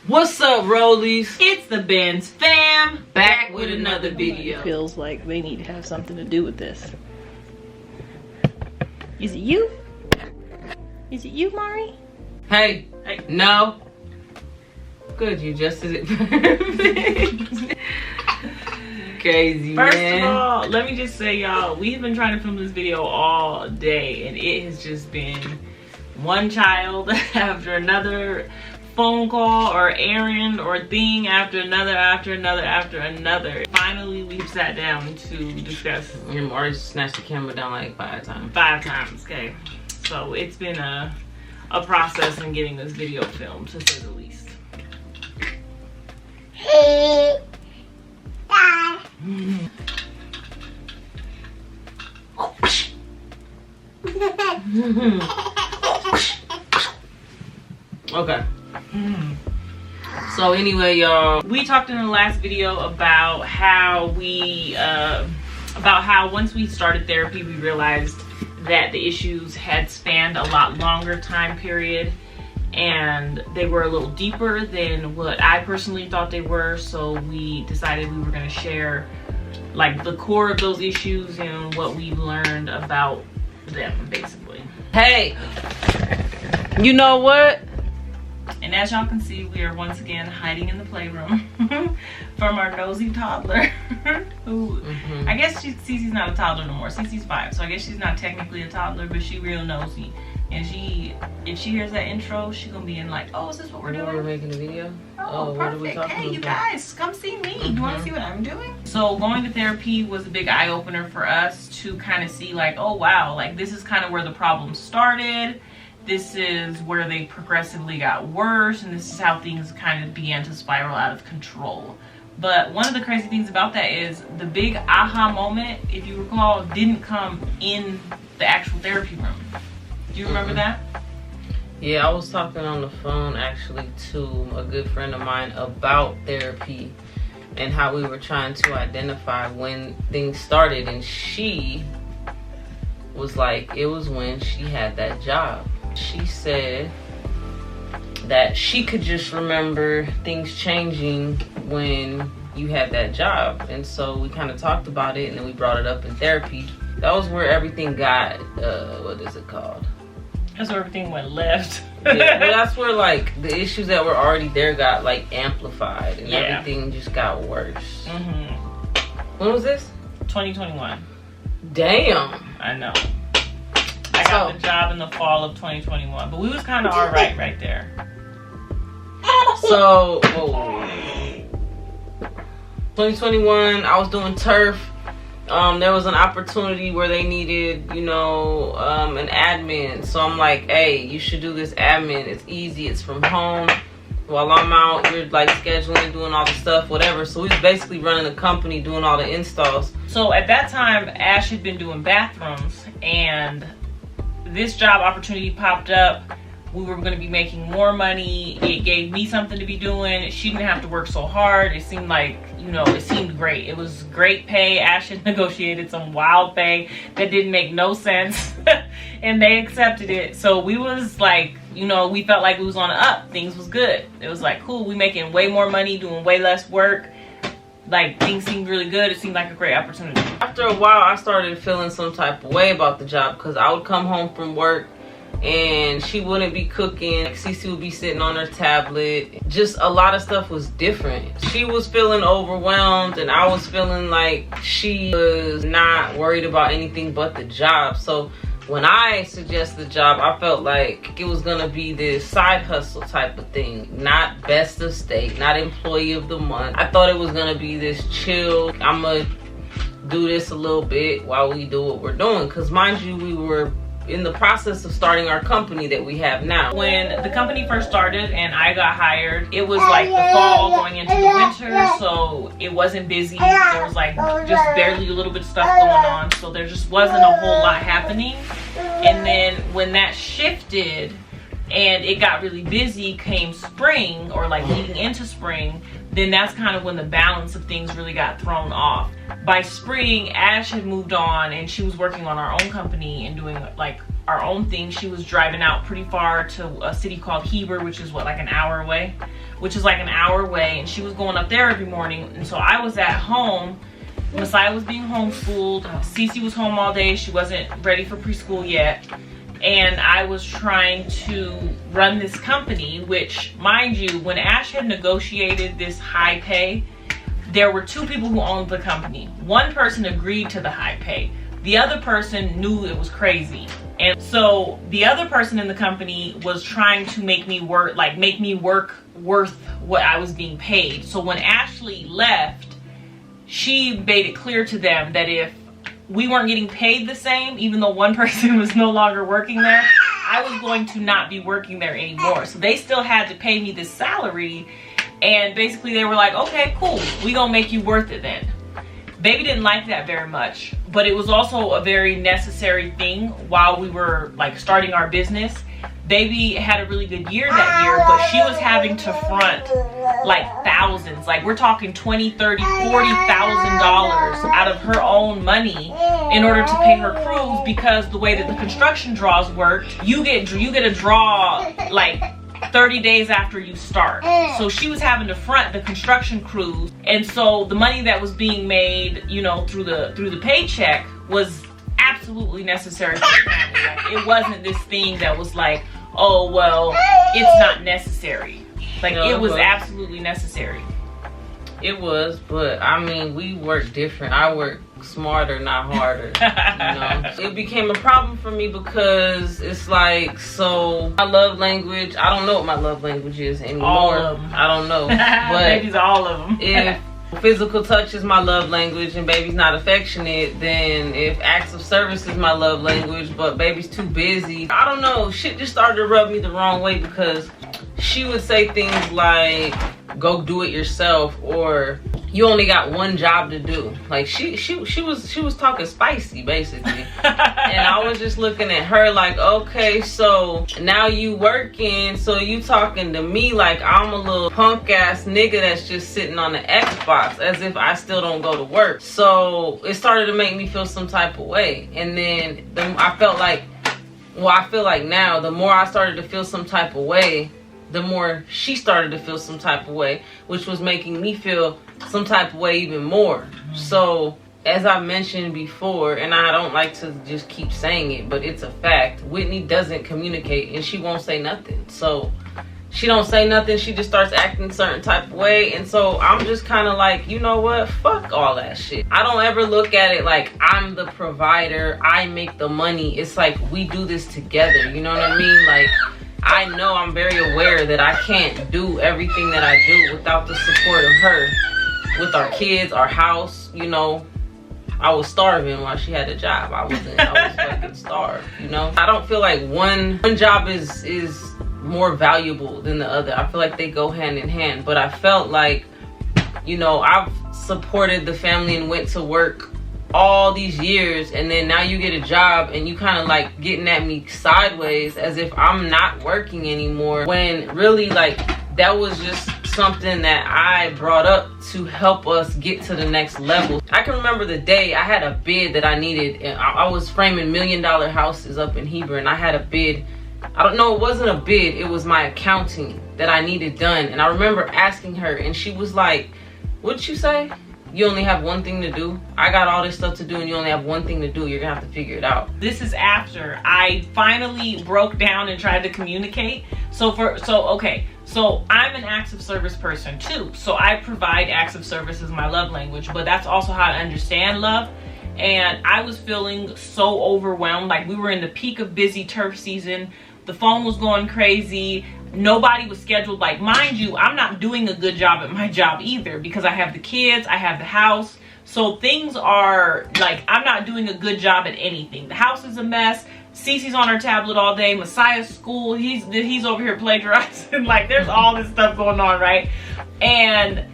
What's up, Rollies? It's the Benz fam, Back with another video. Feels like they need to have something to do with this. Is it you? Is it you, Mari? Hey, no. Good, you just did it perfect. Crazy, First man. of all, let me just say, y'all, we've been trying to film this video all day, and it has just been one child after another, phone call or errand or thing after another. Finally, we've sat down to discuss. And Mari snatched the camera down like 5 times. 5 times, okay? So it's been a process in getting this video filmed, to say the least. Hey, Dad. Okay. So anyway, y'all, We talked in the last video about how once we started therapy, we realized that the issues had spanned a lot longer time period and they were a little deeper than what I personally thought they were. So we decided we were going to share like the core of those issues and what we've learned about them, basically. hey, you know what? And as y'all can see, we are once again hiding in the playroom from our nosy toddler who, I guess Cece's not a toddler no more. Cece's 5, so I guess she's not technically a toddler, but she real nosy. And if she hears that intro, she gonna be in like, oh, is this what we're doing? We're making a video. Oh, what are we perfect. talking Hey, you about? guys, come see me. You want to see what I'm doing? So going to therapy was a big eye-opener for us to kind of see like, oh, wow, like this is kind of where the problem started. This is where they progressively got worse, and this is how things kind of began to spiral out of control. But one of the crazy things about that is the big aha moment, if you recall, didn't come in the actual therapy room. Do you remember that? Yeah, I was talking on the phone actually to a good friend of mine about therapy and how we were trying to identify when things started, and she was like, it was when she had that job. She said that she could just remember things changing when you had that job. And so we kind of talked about it, and then we brought it up in therapy. That was where everything got, what is it called? That's where everything went left. Yeah, well, that's where like the issues that were already there got like amplified, and Yeah. everything just got worse. When was this? 2021. Damn. I know. I got the job in the fall of 2021, but we was kind of all right there. So, 2021, I was doing turf. There was an opportunity where they needed, an admin. So I'm like, hey, you should do this admin. It's easy. It's from home. While I'm out, you're like scheduling, doing all the stuff, whatever. So we was basically running the company, doing all the installs. So at that time, Ash had been doing bathrooms, and this job opportunity popped up. We were going to be making more money. It gave me something to be doing. She didn't have to work so hard. It seemed like, it seemed great. It was great pay. Ash had negotiated some wild pay that didn't make no sense. And they accepted it. So we was like, we felt like we was on the up. Things was good. It was like, cool. We making way more money, doing way less work. Like, things seemed really good. It seemed like a great opportunity. After a while, I started feeling some type of way about the job, because I would come home from work and she wouldn't be cooking. Like, Cece would be sitting on her tablet. Just a lot of stuff was different. She was feeling overwhelmed, and I was feeling like she was not worried about anything but the job. So when I suggested the job, I felt like it was gonna be this side hustle type of thing, not best of state, not employee of the month. I thought it was gonna be this chill, I'm gonna do this a little bit while we do what we're doing. Because mind you, we were in the process of starting our company that we have now. When the company first started and I got hired, it was like the fall going into the winter, so it wasn't busy. There was like just barely a little bit of stuff going on, so there just wasn't a whole lot happening. And then when that shifted and it got really busy came spring, or like leading into spring, then that's kind of when the balance of things really got thrown off. By spring, Ash had moved on and she was working on our own company and doing like our own thing. She was driving out pretty far to a city called Heber, which is like an hour away, and she was going up there every morning. And so I was at home. Messiah was being homeschooled. Cece was home all day. She wasn't ready for preschool yet. And I was trying to run this company, which, mind you, when Ash had negotiated this high pay, there were two people who owned the company. One person agreed to the high pay. The other person knew it was crazy. And so the other person in the company was trying to make me work worth what I was being paid. So when Ashley left, she made it clear to them that if we weren't getting paid the same, even though one person was no longer working there, I was going to not be working there anymore. So they still had to pay me this salary. And basically they were like, okay, cool, we gonna make you worth it then. Baby didn't like that very much, but it was also a very necessary thing while we were like starting our business. Baby had a really good year that year, but she was having to front like thousands, like we're talking $20,000, $30,000, $40,000 out of her own money in order to pay her crews, because the way that the construction draws worked, you get a draw like 30 days after you start. So she was having to front the construction crews, and so the money that was being made, you know, through the paycheck was absolutely necessary for the family. Like, it wasn't this thing that was like, oh well, it's not necessary. Like, no, it was absolutely necessary. It was, but I mean, we work different. I work smarter, not harder. You know, it became a problem for me because it's like, so my love language, I don't know what my love language is anymore. All of them. I don't know. But baby's all of them. If physical touch is my love language and baby's not affectionate, then if acts of service is my love language but baby's too busy, I don't know, shit just started to rub me the wrong way, because she would say things like, go do it yourself, or you only got one job to do. Like she was talking spicy basically. And I was just looking at her like, okay, so now you working, so you talking to me like I'm a little punk ass nigga that's just sitting on the Xbox, as if I still don't go to work. So it started to make me feel some type of way. And then I felt like, well, I feel like now the more I started to feel some type of way, the more she started to feel some type of way, which was making me feel some type of way even more. So as I mentioned before, and I don't like to just keep saying it, but it's a fact, Whitney doesn't communicate and she won't say nothing. So she don't say nothing, she just starts acting a certain type of way. And so I'm just kind of like, you know what, fuck all that shit. I don't ever look at it like I'm the provider, I make the money. It's like we do this together, you know what I mean? Like, I know, I'm very aware that I can't do everything that I do without the support of her. With our kids, our house, you know, I was starving while she had a job. I was fucking starved, you know. I don't feel like one job is more valuable than the other. I feel like they go hand in hand. But I felt like, you know, I've supported the family and went to work all these years, and then now you get a job and you kind of like getting at me sideways as if I'm not working anymore, when really like that was just something that I brought up to help us get to the next level. I can remember the day I had a bid that I needed, and I was framing $1 million houses up in Heber, and I had a bid. I don't know, it wasn't a bid, it was my accounting that I needed done. And I remember asking her, and she was like, what'd you say? You only have one thing to do? I got all this stuff to do and you only have one thing to do. You're gonna have to figure it out. This is after I finally broke down and tried to communicate. So I'm an acts of service person too. So I provide acts of service as my love language, but that's also how I understand love. And I was feeling so overwhelmed. Like, we were in the peak of busy turf season. The phone was going crazy. Nobody was scheduled. Like, mind you, I'm not doing a good job at my job either, because I have the kids, I have the house. So things are like, I'm not doing a good job at anything. The house is a mess. Cece's on her tablet all day. Messiah's school, he's over here plagiarizing. Like, there's all this stuff going on, right? And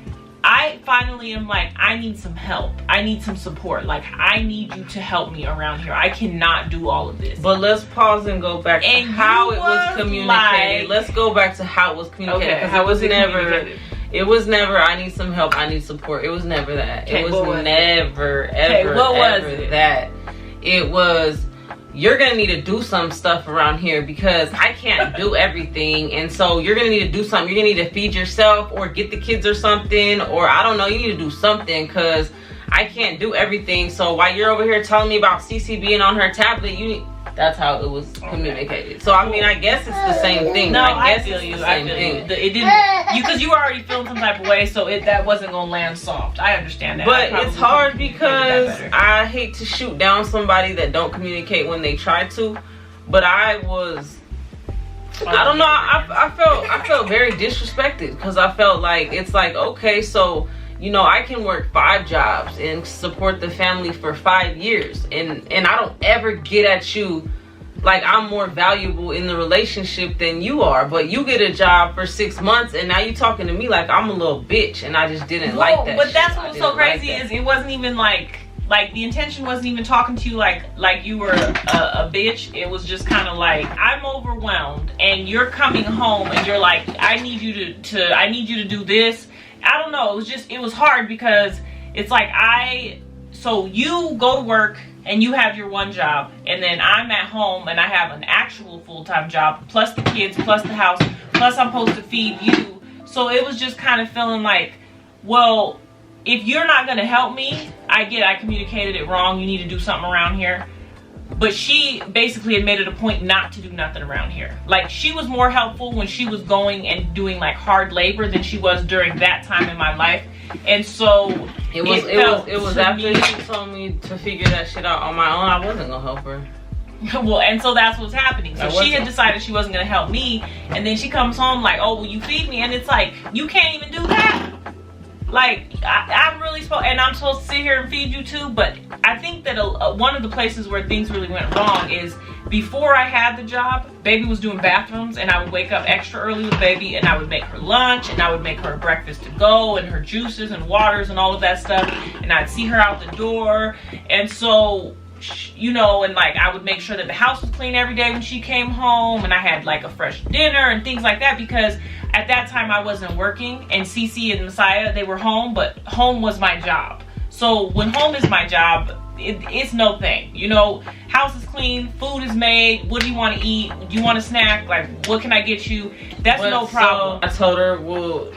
I finally am like, I need some help. I need some support. Like, I need you to help me around here. I cannot do all of this. But let's pause and go back to how it was communicated. Let's go back to how it was communicated. Okay, how was it communicated? It was never, I need some help, I need support. It was never that. Okay, it was never, ever, what was ever it? that. It was, you're gonna need to do some stuff around here because I can't do everything. And so you're gonna need to do something. You're gonna need to feed yourself or get the kids or something, or I don't know, you need to do something because I can't do everything. So while you're over here telling me about Cece being on her tablet, that's how it was communicated. So I mean, I guess it's the same thing. No, I guess feel it's you. the I same feel thing. you. It didn't, because you were already feeling some type of way, so that wasn't gonna land soft. I understand that. But it's hard because I hate to shoot down somebody that don't communicate when they try to. But I don't know. I felt very disrespected because I felt like it's like, okay, so I can work 5 jobs and support the family for 5 years, and I don't ever get at you like I'm more valuable in the relationship than you are, but you get a job for 6 months and now you talking to me like I'm a little bitch, and I just didn't like that. But that's what's so crazy is it wasn't even like the intention wasn't even talking to you like you were a bitch. It was just kind of like, I'm overwhelmed and you're coming home and you're like, I need you to do this. I don't know. It was hard because it's like so you go to work and you have your one job, and then I'm at home and I have an actual full-time job, plus the kids, plus the house, plus I'm supposed to feed you. So it was just kind of feeling like, well, if you're not going to help me, I communicated it wrong. You need to do something around here. But she basically had made it a point not to do nothing around here. Like, she was more helpful when she was going and doing like hard labor than she was during that time in my life. And so it was after she told me to figure that shit out on my own, I wasn't gonna help her. Well, and so that's what's happening. So she had decided she wasn't gonna help me, and then she comes home like, oh, will you feed me? And it's like, you can't even do that. Like, I'm really supposed, and I'm supposed to sit here and feed you too. But I think that one of the places where things really went wrong is before I had the job, baby was doing bathrooms, and I would wake up extra early with baby, and I would make her lunch, and I would make her breakfast to go, and her juices and waters and all of that stuff, and I'd see her out the door. And so, and like I would make sure that the house was clean every day when she came home, and I had like a fresh dinner and things like that, because at that time I wasn't working, and Cece and Messiah, they were home, but home was my job. So when home is my job, it's no thing. House is clean, food is made, what do you want to eat? Do you want a snack? Like, what can I get you? That's no problem. So I told her, well,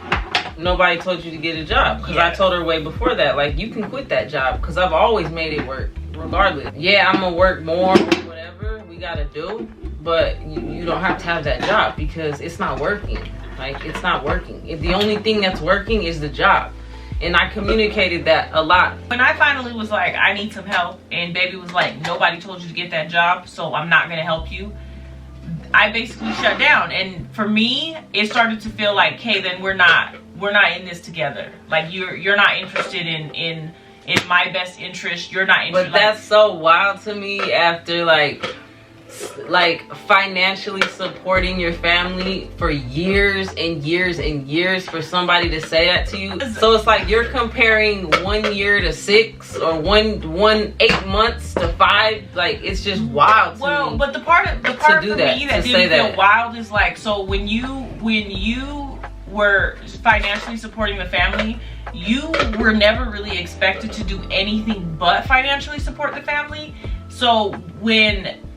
nobody told you to get a job, because I told her way before that, like, you can quit that job, because I've always made it work regardless. Yeah, I'm gonna work more, whatever we gotta do, but you don't have to have that job because it's not working. Like, it's not working. If the only thing that's working is the job. And I communicated that a lot. When I finally was like, I need some help, and baby was like, nobody told you to get that job, so I'm not gonna help you, I basically shut down. And for me, it started to feel like, hey, then we're not in this together. Like, you're not interested in my best interest. You're not interested. But that's so wild to me, after like financially supporting your family for years and years and years, for somebody to say that to you. So it's like you're comparing 1 year to 6, or 8 months to 5. Like, it's just wild to me. Well, but the part for me that didn't feel wild is like, so when you were financially supporting the family, you were never really expected to do anything but financially support the family. So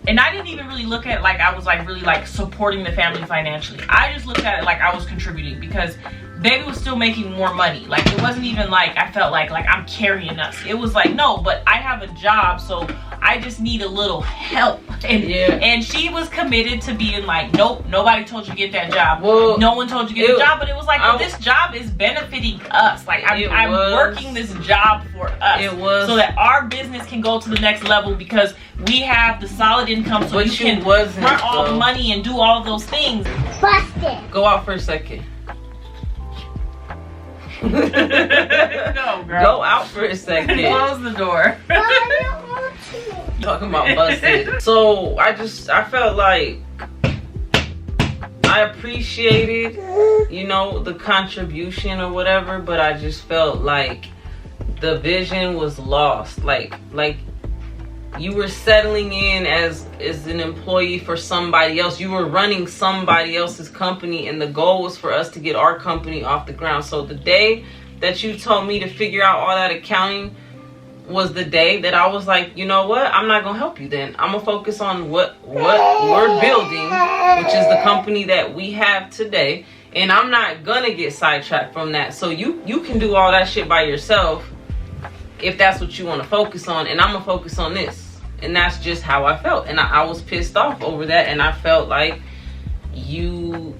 and I didn't even really look at it like I was like really like supporting the family financially. I just looked at it like I was contributing, because baby was still making more money. Like, it wasn't even like I felt like I'm carrying us. It was like, no, but I have a job, so I just need a little help. And she was committed to being like, nope, nobody told you to get that job. Well, no one told you to get a job. But it was like, well, this job is benefiting us. Like, I'm working this job for us. It was. So that our business can go to the next level, because we have the solid income, so we can run all the money and do all of those things. Busted. Go out for a second. No, girl. Go out for a second. Close the door. Talking about busted. So I felt like I appreciated, the contribution or whatever, but I just felt like the vision was lost. Like you were settling in as an employee for somebody else. You were running somebody else's company, and the goal was for us to get our company off the ground. So the day that you told me to figure out all that accounting, was the day that I was like, you know what, I'm not gonna help you then. I'm gonna focus on what we're building, which is the company that we have today, and I'm not gonna get sidetracked from that. So you can do all that shit by yourself if that's what you want to focus on, and I'm gonna focus on this. And that's just how I felt, and I was pissed off over that, and I felt like you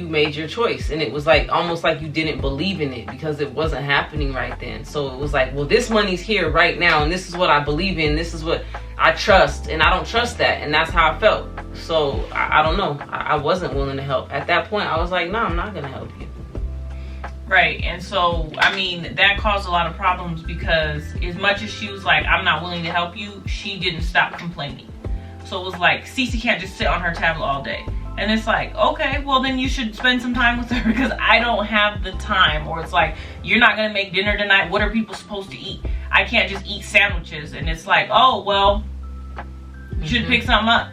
made your choice, and it was like almost like you didn't believe in it because it wasn't happening right then. So it was like, well, this money's here right now, and this is what I believe in, this is what I trust, and I don't trust that. And that's how I felt. So I don't know, I wasn't willing to help at that point. I was like, no, I'm not gonna help you. Right. And so, I mean, that caused a lot of problems because as much as she was like, I'm not willing to help you, she didn't stop complaining. So it was like, Cece can't just sit on her tablet all day. And it's like, okay, well then you should spend some time with her because I don't have the time. Or it's like, you're not gonna make dinner tonight. What are people supposed to eat? I can't just eat sandwiches. And it's like, oh, well, you should pick something up.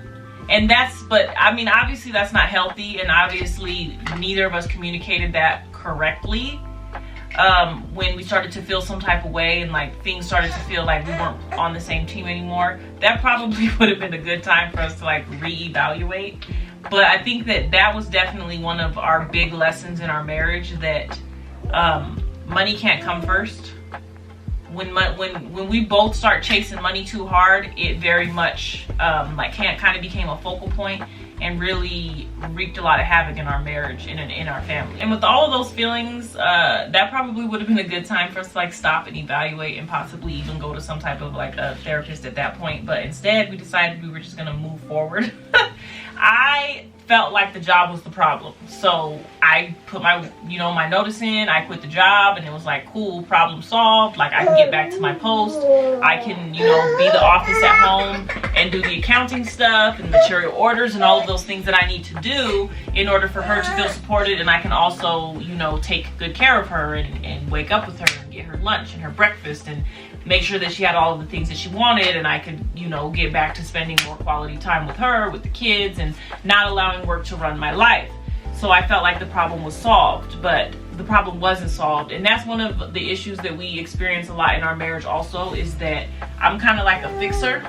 And but I mean, obviously that's not healthy. And obviously neither of us communicated that correctly. When we started to feel some type of way and like things started to feel like we weren't on the same team anymore, that probably would have been a good time for us to like reevaluate. But I think that was definitely one of our big lessons in our marriage, that money can't come first. When we both start chasing money too hard, it very much like kind of became a focal point and really wreaked a lot of havoc in our marriage and in our family. And with all of those feelings, that probably would have been a good time for us to like stop and evaluate and possibly even go to some type of like a therapist at that point. But instead we decided we were just gonna move forward. I felt like the job was the problem. So I put my notice in, I quit the job, and it was like, cool, problem solved. Like I can get back to my post. I can, be the office at home and do the accounting stuff and material orders and all of those things that I need to do in order for her to feel supported. And I can also, take good care of her and wake up with her and get her lunch and her breakfast and make sure that she had all of the things that she wanted, and I could, get back to spending more quality time with her, with the kids, and not allowing work to run my life. So I felt like the problem was solved, but the problem wasn't solved. And that's one of the issues that we experience a lot in our marriage also, is that I'm kind of like a fixer.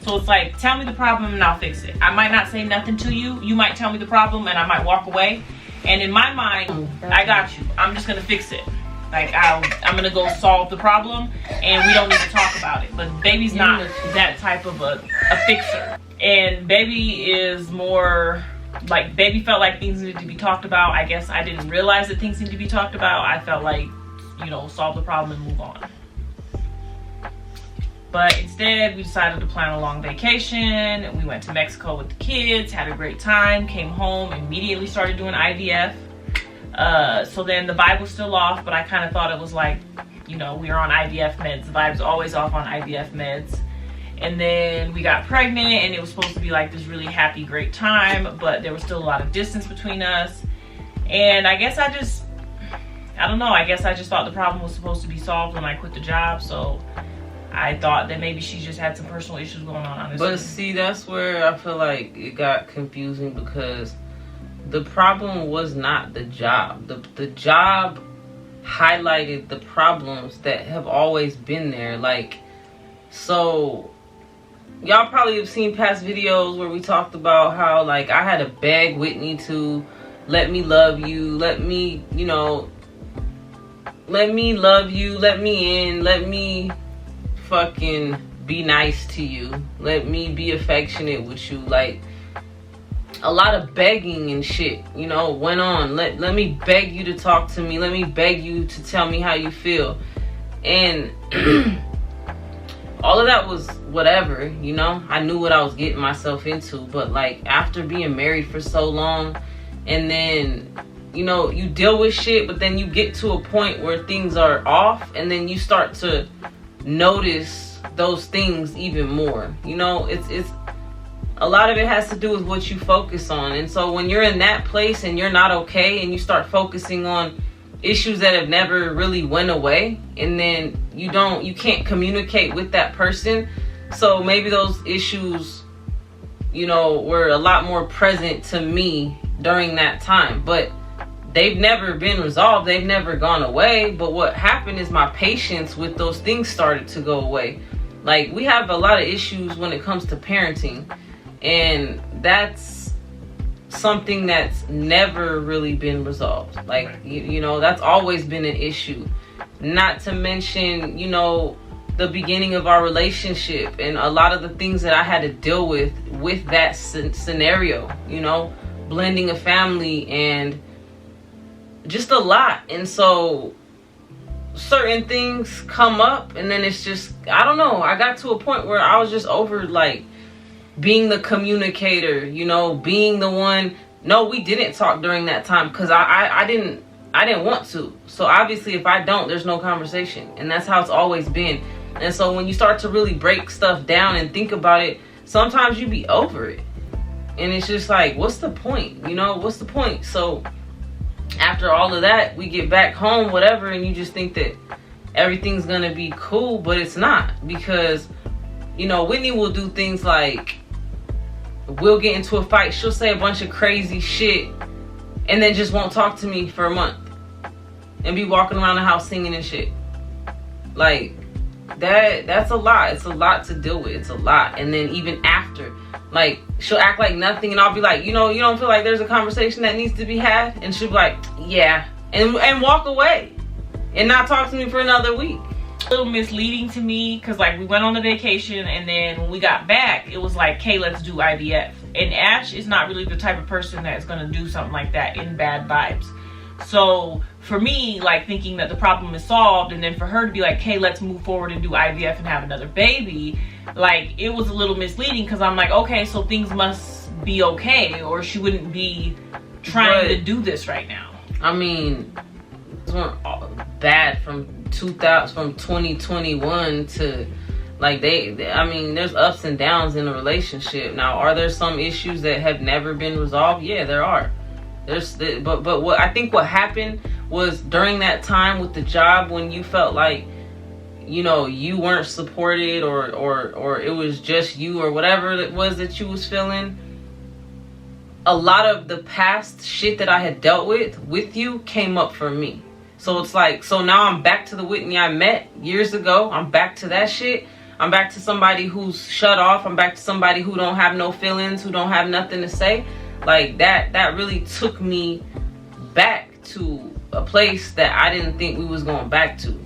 So it's like, tell me the problem and I'll fix it. I might not say nothing to you. You might tell me the problem and I might walk away. And in my mind, I got you. I'm just going to fix it. Like I'm gonna go solve the problem and we don't need to talk about it. But baby's not that type of a fixer. And baby is more like, baby felt like things needed to be talked about. I guess I didn't realize that things needed to be talked about. I felt like, solve the problem and move on. But instead we decided to plan a long vacation. We went to Mexico with the kids, had a great time, came home, immediately started doing IVF. So then the vibe was still off, but I kind of thought it was like, we were on IVF meds. The vibe's always off on IVF meds. And then we got pregnant and it was supposed to be like this really happy, great time, but there was still a lot of distance between us. And I guess I just thought the problem was supposed to be solved when I quit the job. So I thought that maybe she just had some personal issues going on, honestly. But see, that's where I feel like it got confusing, because the problem was not the job. The job highlighted the problems that have always been there. Like, so y'all probably have seen past videos where we talked about how like I had to beg Whitney to let me love you, let me love you, let me in, let me fucking be nice to you, let me be affectionate with you. Like, a lot of begging and shit, went on. Let me beg you to talk to me. Let me beg you to tell me how you feel. And all of that was whatever, I knew what I was getting myself into. But like, after being married for so long, and then, you deal with shit, but then you get to a point where things are off, and then you start to notice those things even more. It's a lot of it has to do with what you focus on. And so when you're in that place and you're not okay, and you start focusing on issues that have never really went away, and then you can't communicate with that person. So maybe those issues, were a lot more present to me during that time. But they've never been resolved, they've never gone away. But what happened is my patience with those things started to go away. Like, we have a lot of issues when it comes to parenting, and that's something that's never really been resolved. Like, you know, that's always been an issue. Not to mention, you know, the beginning of our relationship and a lot of the things that I had to deal with that scenario, you know, blending a family and just a lot. And so certain things come up, and then it's just, I don't know, I got to a point where I was just over, like, being the communicator, you know, being the one. No, we didn't talk during that time because I didn't want to. So obviously if I don't, there's no conversation, and that's how it's always been. And so when you start to really break stuff down and think about it, sometimes you be over it, and it's just like, what's the point? You know, what's the point? So after all of that, we get back home, whatever, and you just think that everything's gonna be cool, but it's not. Because, you know, Whitney will do things like, we'll get into a fight, she'll say a bunch of crazy shit, and then just won't talk to me for a month, and be walking around the house singing and shit. Like, that's a lot. It's a lot to deal with. It's a lot. And then even after, like, she'll act like nothing, and I'll be like, you know, you don't feel like there's a conversation that needs to be had? And she'll be like, yeah, and walk away and not talk to me for another week. A little misleading to me, because like we went on the vacation, and then when we got back, it was like, okay, let's do IVF. And Ash is not really the type of person that's going to do something like that in bad vibes. So for me, like, thinking that the problem is solved, and then for her to be like, hey, let's move forward and do IVF and have another baby, like, it was a little misleading, because I'm like, okay, so things must be okay, or she wouldn't be trying to do this right now. I mean, it weren't bad from 2021 to, like, I mean, there's ups and downs in a relationship. Now, are there some issues that have never been resolved? Yeah, there are. But what I think what happened was, during that time with the job, when you felt like, you know, you weren't supported, or it was just you, or whatever it was that you was feeling, a lot of the past shit that I had dealt with you came up for me. So it's like, so now I'm back to the Whitney I met years ago. I'm back to that shit. I'm back to somebody who's shut off. I'm back to somebody who don't have no feelings, who don't have nothing to say. Like, that really took me back to a place that I didn't think we was going back to.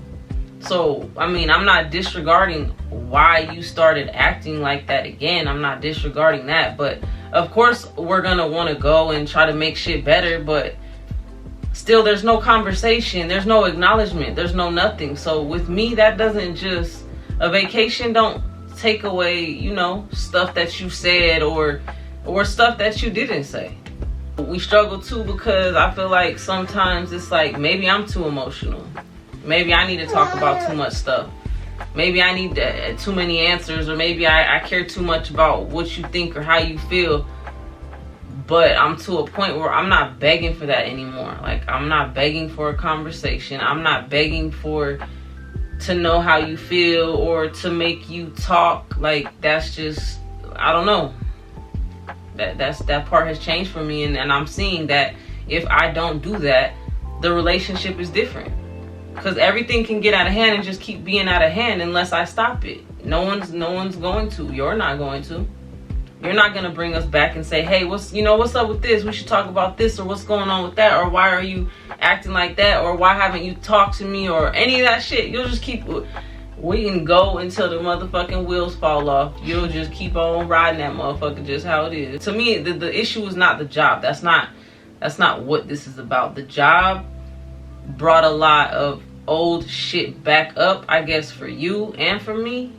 So, I mean, I'm not disregarding why you started acting like that again. I'm not disregarding that. But, of course, we're going to want to go and try to make shit better. But still, there's no conversation. There's no acknowledgement. There's no nothing. So, with me, that doesn't just... A vacation don't take away, you know, stuff that you said or stuff that you didn't say. We struggle too, because I feel like sometimes it's like, maybe I'm too emotional. Maybe I need to talk about too much stuff. Maybe I need too many answers, or maybe I care too much about what you think or how you feel. But I'm to a point where I'm not begging for that anymore. Like, I'm not begging for a conversation. I'm not begging to know how you feel or to make you talk. Like, that's just, I don't know. That part has changed for me, and I'm seeing that if I don't do that, the relationship is different. Because everything can get out of hand and just keep being out of hand unless I stop it. No one's going to. You're not going to. You're not going to bring us back and say, hey, what's up with this? We should talk about this, or what's going on with that, or why are you acting like that, or why haven't you talked to me, or any of that shit. You'll just keep... We can go until the motherfucking wheels fall off. You'll just keep on riding that motherfucker just how it is. To me, the issue is not the job. That's not what this is about. The job brought a lot of old shit back up, I guess, for you and for me.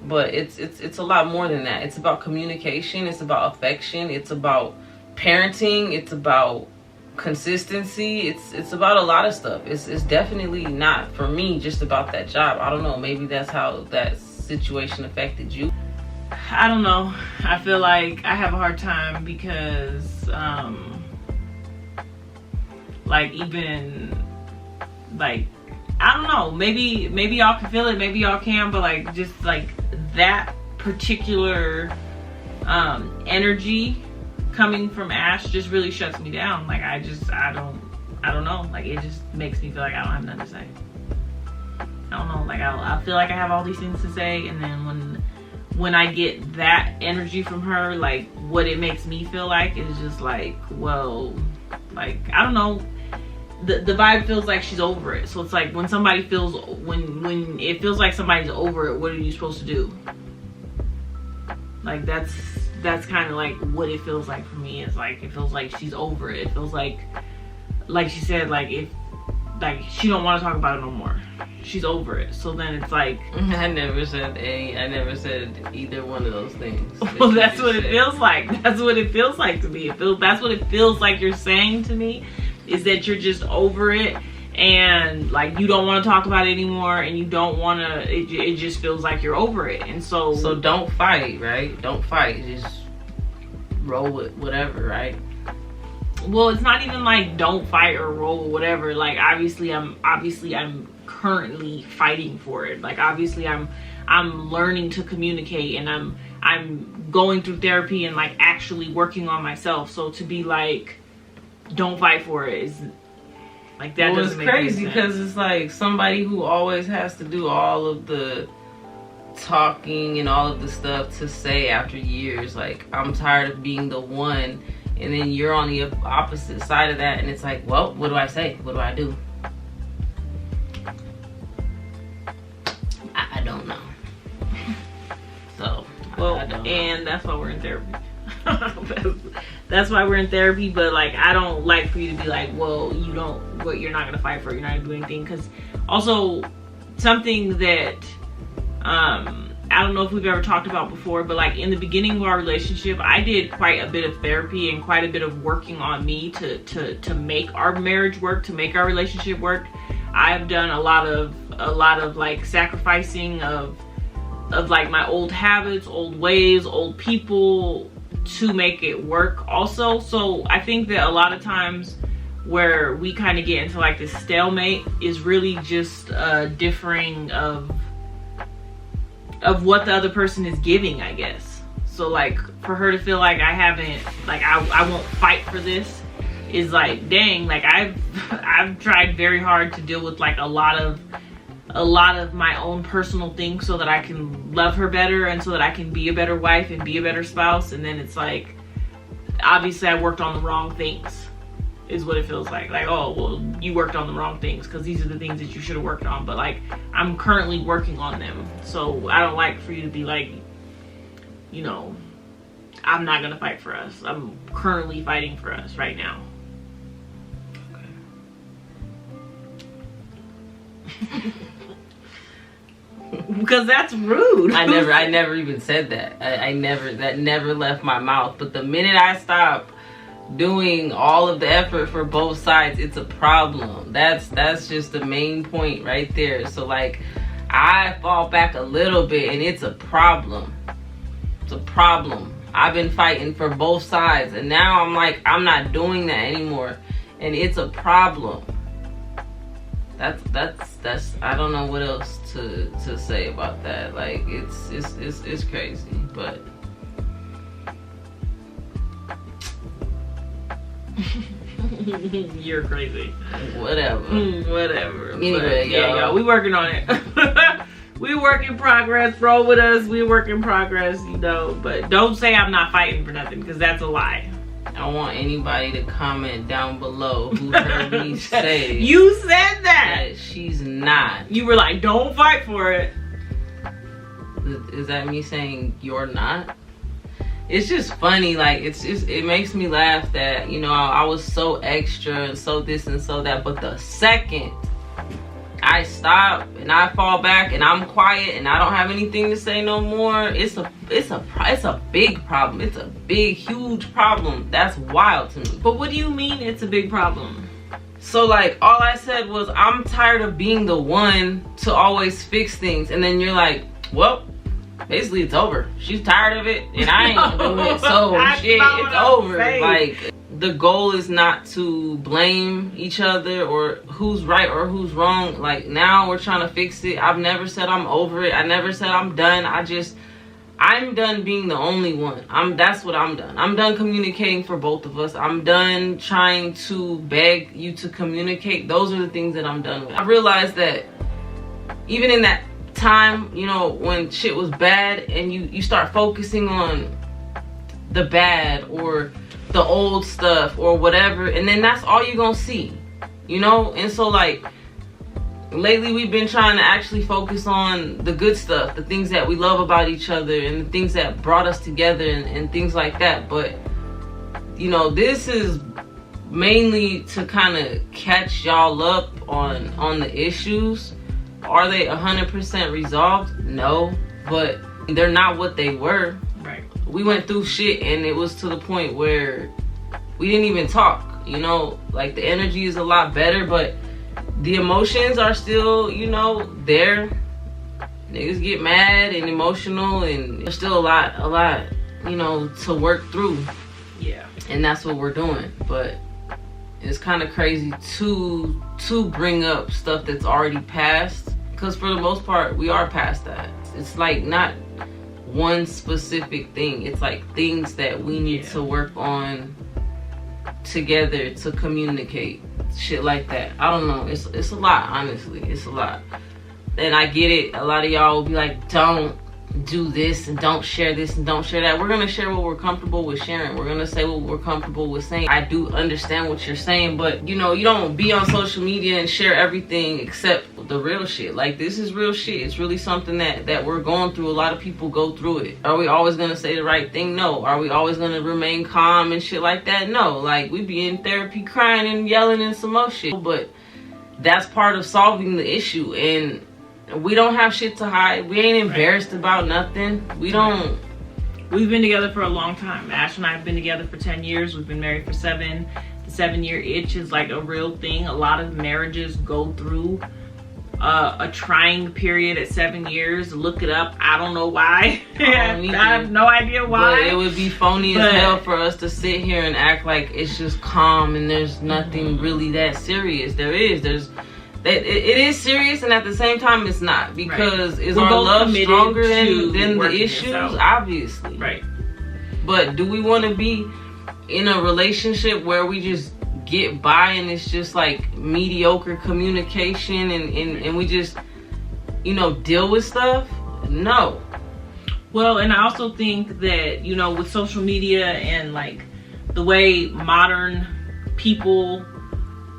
But it's a lot more than that. It's about communication. It's about affection. It's about parenting. It's about consistency. It's about a lot of stuff. It's definitely not, for me, just about that job. I don't know, maybe that's how that situation affected you. I don't know. I feel like I have a hard time because like, even like, I don't know, maybe y'all can feel it, maybe y'all can, but like, just like that particular energy coming from Ash just really shuts me down. Like I don't know. Like it just makes me feel like I don't have nothing to say. I don't know. Like I feel like I have all these things to say, and then when I get that energy from her, like what it makes me feel like is just like, well, like I don't know. The vibe feels like she's over it. So it's like when somebody feels when it feels like somebody's over it, what are you supposed to do? Like that's kind of like what it feels like for me. It's like it feels like she's over it. It feels like she said, like if like she don't want to talk about it no more. She's over it. So then it's like I never said either one of those things. Well, that's what it feels like. That's what it feels like to me. That's what it feels like you're saying to me, is that you're just over it and like you don't want to talk about it anymore, and you don't want to. It just feels like you're over it, and so don't fight, right? Don't fight. Just roll with whatever, right? Well, it's not even like don't fight or roll whatever. Like obviously I'm currently fighting for it. Like obviously I'm learning to communicate, and I'm going through therapy and like actually working on myself. So to be like don't fight for it is like that. Well, doesn't it's make crazy any sense. because it's like somebody who always has to do all of the talking and all of the stuff to say after years, like I'm tired of being the one. And then you're on the opposite side of that, and it's like, well, what do I say? What do I do? I don't know. So, Well, I don't know. and that's why we're in therapy. That's why we're in therapy. But like, I don't like for you to be like, well, you're not gonna fight for it. You're not gonna do anything. Because also something that I don't know if we've ever talked about before, but like in the beginning of our relationship, I did quite a bit of therapy and quite a bit of working on me to make our marriage work, to make our relationship work. I've done a lot of like sacrificing of like my old habits, old ways, old people to make it work also. So I think that a lot of times where we kind of get into like this stalemate is really just differing of what the other person is giving, I guess. So like for her to feel like I haven't, like I won't fight for this is like, dang, like I've tried very hard to deal with like a lot of my own personal things so that I can love her better and so that I can be a better wife and be a better spouse. And then it's like, obviously I worked on the wrong things is what it feels like. Like, oh, well, you worked on the wrong things because these are the things that you should have worked on. But like, I'm currently working on them. So I don't like for you to be like, you know, I'm not going to fight for us. I'm currently fighting for us right now. Okay. Because that's rude. I never even said that. That never left my mouth. But the minute I stop doing all of the effort for both sides, it's a problem. That's just the main point right there. So like I fall back a little bit and it's a problem. It's a problem. I've been fighting for both sides, and now I'm like, I'm not doing that anymore, and it's a problem. That's I don't know what else to say about that. Like it's crazy, but you're crazy. Whatever. Whatever. Anyway, y'all, we working on it. We work in progress. Roll with us. We work in progress, you know. But don't say I'm not fighting for nothing, because that's a lie. I want anybody to comment down below who heard me say you said that she's not. You were like, don't fight for it. Is that me saying you're not? It's just funny. Like it makes me laugh that, you know, I was so extra and so this and so that, but the second I stop and I fall back and I'm quiet and I don't have anything to say no more, it's a big problem. It's a big, huge problem. That's wild to me. But what do you mean it's a big problem? So like all I said was, I'm tired of being the one to always fix things, and then you're like, well, basically it's over. She's tired of it and I ain't doing it, so shit, it's over. Like, the goal is not to blame each other or who's right or who's wrong. Like, now we're trying to fix it. I've never said I'm over it. I never said I'm done. I'm done being the only one. That's what I'm done. I'm done communicating for both of us. I'm done trying to beg you to communicate. Those are the things that I'm done with. I realized that even in that time, you know, when shit was bad and you start focusing on the bad or the old stuff or whatever, and then that's all you're gonna see, you know? And so like lately we've been trying to actually focus on the good stuff, the things that we love about each other and the things that brought us together and things like that. But you know, this is mainly to kind of catch y'all up on the issues. Are they 100% resolved? No, but they're not what they were. Right. We went through shit and it was to the point where we didn't even talk, you know? Like the energy is a lot better, but the emotions are still, you know, there. Niggas get mad and emotional, and there's still a lot, you know, to work through. Yeah. And that's what we're doing. But it's kind of crazy to bring up stuff that's already passed, because for the most part, we are past that. It's like not one specific thing. It's like things that we need to work on together to communicate. Shit like that. I don't know. It's a lot, honestly. It's a lot. And I get it. A lot of y'all will be like, don't do this and don't share this and don't share that. We're gonna share what we're comfortable with sharing. We're gonna say what we're comfortable with saying. I do understand what you're saying, but you know, you don't be on social media and share everything except the real shit. Like, this is real shit. It's really something that we're going through. A lot of people go through it. Are we always gonna say the right thing? No. Are we always gonna remain calm and shit like that? No. Like, we be in therapy crying and yelling and some more shit, but that's part of solving the issue. And we don't have shit to hide. We ain't embarrassed about nothing. We don't. We've been together for a long time. Ash and I have been together for 10 years. We've been married for 7. The 7-year itch is like a real thing. A lot of marriages go through a trying period at 7 years. Look it up. I don't know why. I have no idea why. But it would be phony as hell for us to sit here and act like it's just calm and there's nothing really that serious. It is serious, and at the same time it's not, because is our love stronger than the issues? Obviously. Right. But do we want to be in a relationship where we just get by and it's just like mediocre communication and we just, you know, deal with stuff? No. Well, and I also think that, you know, with social media and like the way modern people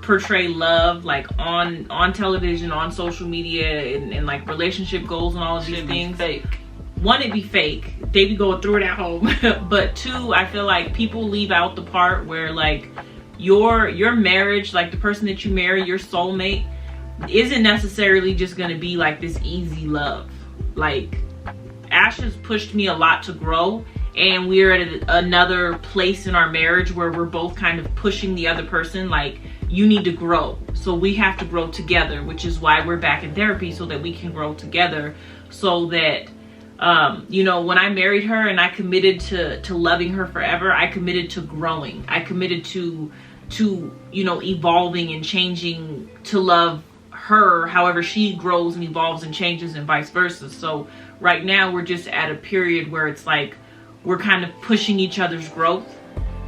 portray love, like on television, on social media, and like relationship goals and all of these things, fake. One, it be fake. They be going through it at home. But 2, I feel like people leave out the part where like your marriage, like the person that you marry, your soulmate, isn't necessarily just gonna be like this easy love. Like, Ash has pushed me a lot to grow, and we're at another place in our marriage where we're both kind of pushing the other person, like, you need to grow. So we have to grow together, which is why we're back in therapy, so that we can grow together. So that, you know, when I married her and I committed to loving her forever, I committed to growing. I committed to, you know, evolving and changing to love her however she grows and evolves and changes, and vice versa. So right now we're just at a period where it's like we're kind of pushing each other's growth.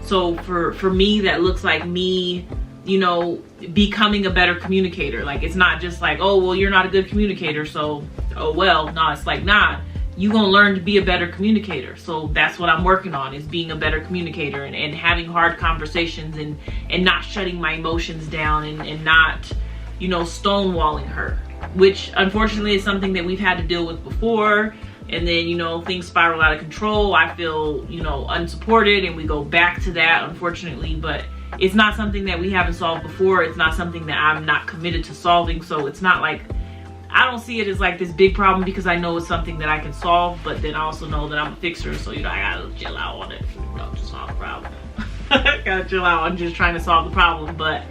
So for me, that looks like me, you know, becoming a better communicator. Like, it's not just like, oh, well, you're not a good communicator, so, oh, well. No, it's like, nah, you gonna learn to be a better communicator. So that's what I'm working on, is being a better communicator and having hard conversations and not shutting my emotions down and not, you know, stonewalling her, which unfortunately is something that we've had to deal with before. And then, you know, things spiral out of control. I feel, you know, unsupported, and we go back to that, unfortunately. But it's not something that we haven't solved before. It's not something that I'm not committed to solving. So it's not like, I don't see it as like this big problem, because I know it's something that I can solve. But then I also know that I'm a fixer, so, you know, I gotta chill out on it, you know, to solve the problem. Gotta chill out on just trying to solve the problem. But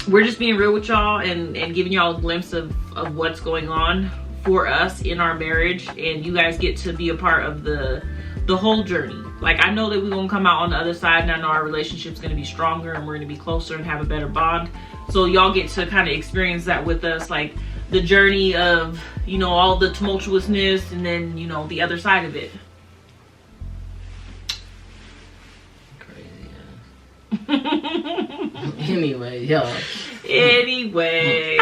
we're just being real with y'all and giving y'all a glimpse of what's going on for us in our marriage, and you guys get to be a part of the whole journey. Like, I know that we're gonna come out on the other side, and I know our relationship's gonna be stronger and we're gonna be closer and have a better bond. So y'all get to kind of experience that with us. Like, the journey of, you know, all the tumultuousness and then, you know, the other side of it. Crazy. Anyway, y'all. Anyway.